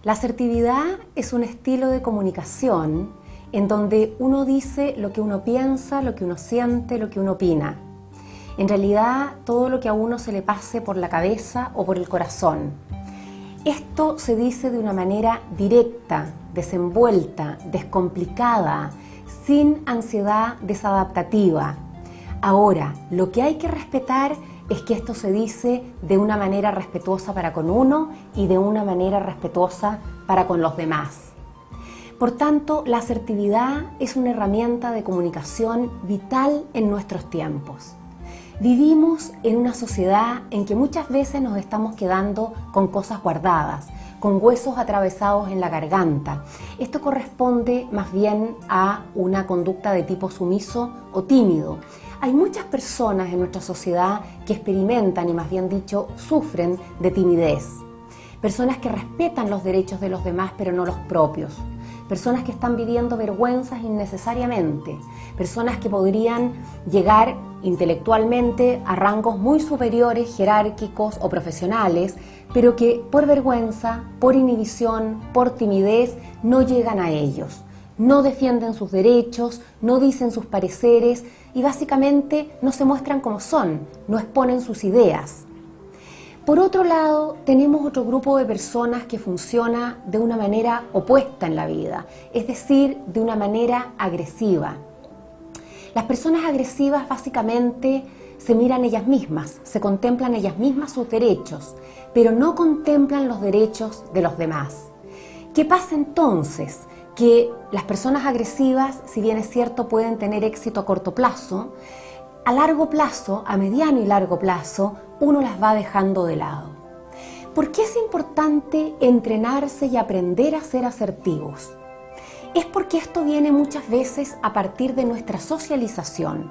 La asertividad es un estilo de comunicación en donde uno dice lo que uno piensa, lo que uno siente, lo que uno opina. En realidad, todo lo que a uno se le pase por la cabeza o por el corazón. Esto se dice de una manera directa, desenvuelta, descomplicada, sin ansiedad desadaptativa. Ahora, lo que hay que respetar es que esto se dice de una manera respetuosa para con uno y de una manera respetuosa para con los demás. Por tanto, la asertividad es una herramienta de comunicación vital en nuestros tiempos. Vivimos en una sociedad en que muchas veces nos estamos quedando con cosas guardadas, con huesos atravesados en la garganta. Esto corresponde más bien a una conducta de tipo sumiso o tímido. Hay muchas personas en nuestra sociedad que experimentan y más bien dicho sufren de timidez. Personas que respetan los derechos de los demás pero no los propios. Personas que están viviendo vergüenzas innecesariamente. Personas que podrían llegar intelectualmente a rangos muy superiores, jerárquicos o profesionales, pero que por vergüenza, por inhibición, por timidez no llegan a ellos. No defienden sus derechos, no dicen sus pareceres y básicamente no se muestran como son, no exponen sus ideas. Por otro lado, tenemos otro grupo de personas que funciona de una manera opuesta en la vida, es decir, de una manera agresiva. Las personas agresivas básicamente se miran ellas mismas, se contemplan ellas mismas sus derechos, pero no contemplan los derechos de los demás. ¿Qué pasa entonces? Que las personas agresivas, si bien es cierto, pueden tener éxito a corto plazo, a largo plazo, a mediano y largo plazo, uno las va dejando de lado. ¿Por qué es importante entrenarse y aprender a ser asertivos? Es porque esto viene muchas veces a partir de nuestra socialización.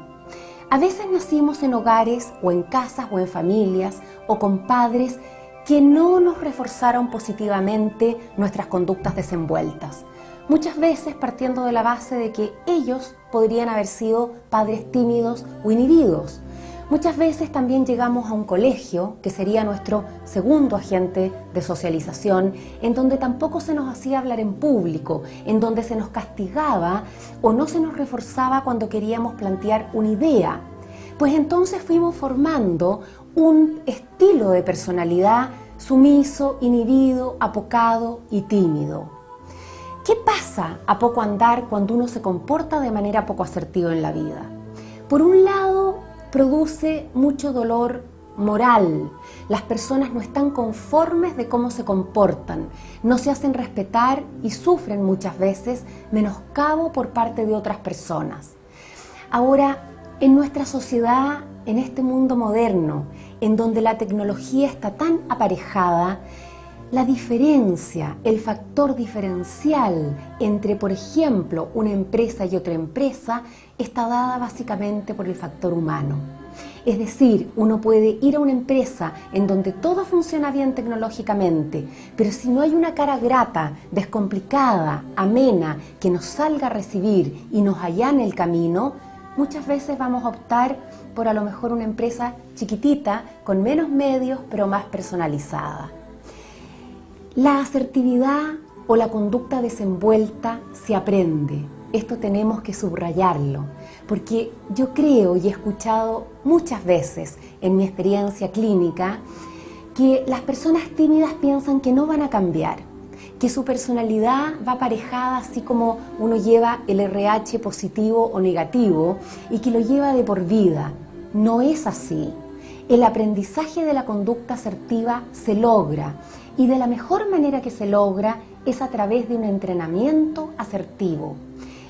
A veces nacimos en hogares o en casas o en familias o con padres que no nos reforzaron positivamente nuestras conductas desenvueltas. Muchas veces partiendo de la base de que ellos podrían haber sido padres tímidos o inhibidos. Muchas veces también llegamos a un colegio, que sería nuestro segundo agente de socialización, en donde tampoco se nos hacía hablar en público, en donde se nos castigaba o no se nos reforzaba cuando queríamos plantear una idea. Pues entonces fuimos formando un estilo de personalidad sumiso, inhibido, apocado y tímido. ¿Qué pasa a poco andar cuando uno se comporta de manera poco asertiva en la vida? Por un lado, produce mucho dolor moral. Las personas no están conformes de cómo se comportan, no se hacen respetar y sufren muchas veces menoscabo por parte de otras personas. Ahora, en nuestra sociedad, en este mundo moderno, en donde la tecnología está tan aparejada, la diferencia, el factor diferencial entre, por ejemplo, una empresa y otra empresa está dada básicamente por el factor humano. Es decir, uno puede ir a una empresa en donde todo funciona bien tecnológicamente, pero si no hay una cara grata, descomplicada, amena, que nos salga a recibir y nos allane el camino, muchas veces vamos a optar por a lo mejor una empresa chiquitita, con menos medios, pero más personalizada. La asertividad o la conducta desenvuelta se aprende. Esto tenemos que subrayarlo, porque yo creo y he escuchado muchas veces en mi experiencia clínica que las personas tímidas piensan que no van a cambiar, que su personalidad va aparejada así como uno lleva el RH positivo o negativo y que lo lleva de por vida. No es así. El aprendizaje de la conducta asertiva se logra. Y de la mejor manera que se logra es a través de un entrenamiento asertivo.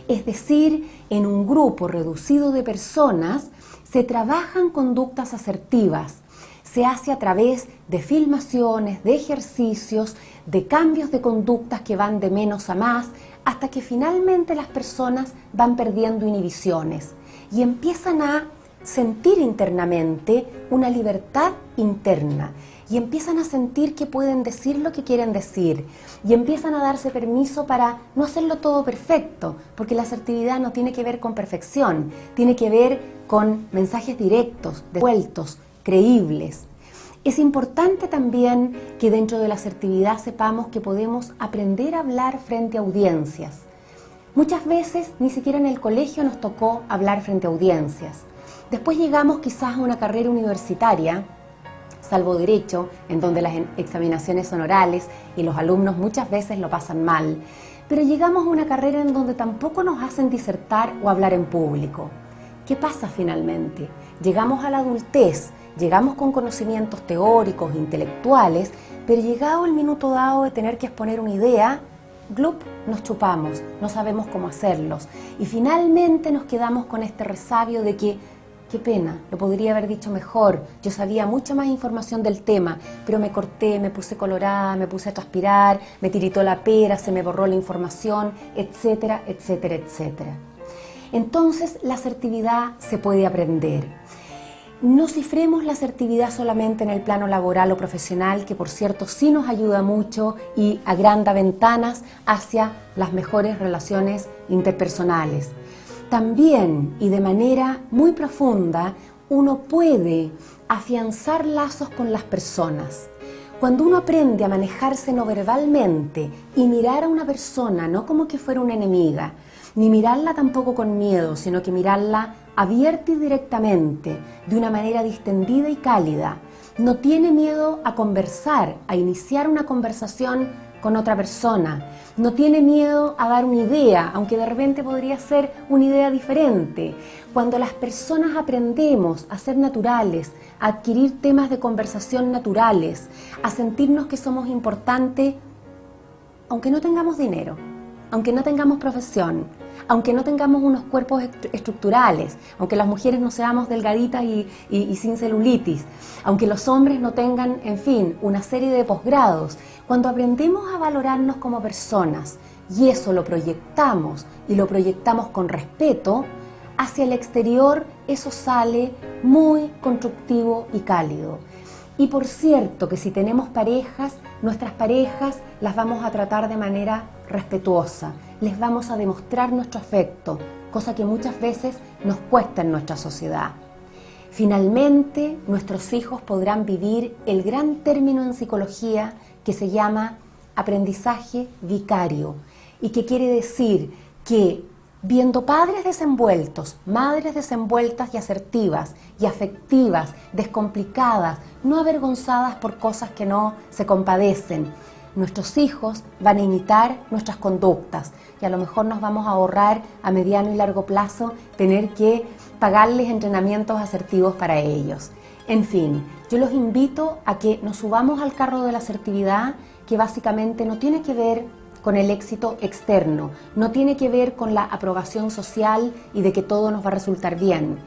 Es decir, en un grupo reducido de personas se trabajan conductas asertivas. Se hace a través de filmaciones, de ejercicios, de cambios de conductas que van de menos a más, hasta que finalmente las personas van perdiendo inhibiciones y empiezan a sentir internamente una libertad interna. Y empiezan a sentir que pueden decir lo que quieren decir y empiezan a darse permiso para no hacerlo todo perfecto, porque la asertividad no tiene que ver con perfección, tiene que ver con mensajes directos, devueltos, creíbles. Es importante también que dentro de la asertividad sepamos que podemos aprender a hablar frente a audiencias. Muchas veces ni siquiera en el colegio nos tocó hablar frente a audiencias. Después llegamos quizás a una carrera universitaria, salvo Derecho, en donde las examinaciones son orales y los alumnos muchas veces lo pasan mal. Pero llegamos a una carrera en donde tampoco nos hacen disertar o hablar en público. ¿Qué pasa finalmente? Llegamos a la adultez, llegamos con conocimientos teóricos, intelectuales, pero llegado el minuto dado de tener que exponer una idea, ¡glup!, nos chupamos, no sabemos cómo hacerlos. Y finalmente nos quedamos con este resabio de que, qué pena, lo podría haber dicho mejor, yo sabía mucha más información del tema, pero me corté, me puse colorada, me puse a transpirar, me tiritó la pera, se me borró la información, etcétera, etcétera, etcétera. Entonces, la asertividad se puede aprender. No cifremos la asertividad solamente en el plano laboral o profesional, que por cierto sí nos ayuda mucho y agranda ventanas hacia las mejores relaciones interpersonales. También y de manera muy profunda uno puede afianzar lazos con las personas. Cuando uno aprende a manejarse no verbalmente y mirar a una persona no como que fuera una enemiga, ni mirarla tampoco con miedo, sino que mirarla abierta y directamente, de una manera distendida y cálida. No tiene miedo a conversar, a iniciar una conversación con otra persona. No tiene miedo a dar una idea, aunque de repente podría ser una idea diferente. Cuando las personas aprendemos a ser naturales, a adquirir temas de conversación naturales, a sentirnos que somos importantes, aunque no tengamos dinero, aunque no tengamos profesión, aunque no tengamos unos cuerpos estructurales, aunque las mujeres no seamos delgaditas y sin celulitis, aunque los hombres no tengan, en fin, una serie de posgrados, cuando aprendemos a valorarnos como personas y eso lo proyectamos y lo proyectamos con respeto, hacia el exterior eso sale muy constructivo y cálido. Y por cierto que si tenemos parejas, nuestras parejas las vamos a tratar de manera respetuosa, les vamos a demostrar nuestro afecto, cosa que muchas veces nos cuesta en nuestra sociedad. Finalmente, nuestros hijos podrán vivir el gran término en psicología que se llama aprendizaje vicario y que quiere decir que viendo padres desenvueltos, madres desenvueltas y asertivas y afectivas, descomplicadas, no avergonzadas por cosas que no se compadecen, nuestros hijos van a imitar nuestras conductas y a lo mejor nos vamos a ahorrar a mediano y largo plazo tener que pagarles entrenamientos asertivos para ellos. En fin, yo los invito a que nos subamos al carro de la asertividad, que básicamente no tiene que ver con el éxito externo, no tiene que ver con la aprobación social y de que todo nos va a resultar bien,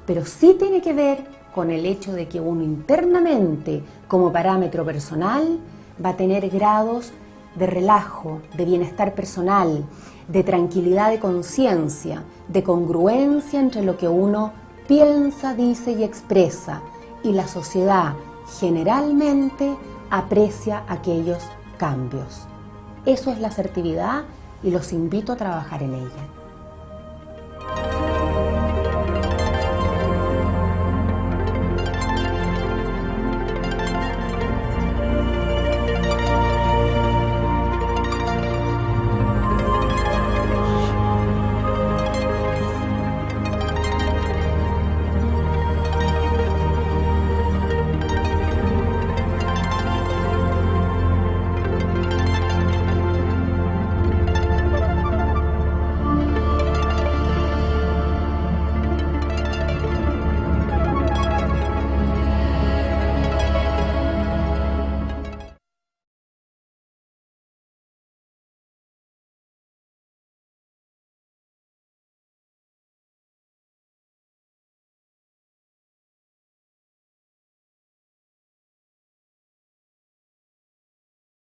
pero sí tiene que ver con el hecho de que uno internamente, como parámetro personal, va a tener grados de relajo, de bienestar personal, de tranquilidad de conciencia, de congruencia entre lo que uno piensa, dice y expresa, y la sociedad generalmente aprecia aquellos cambios. Eso es la asertividad y los invito a trabajar en ella.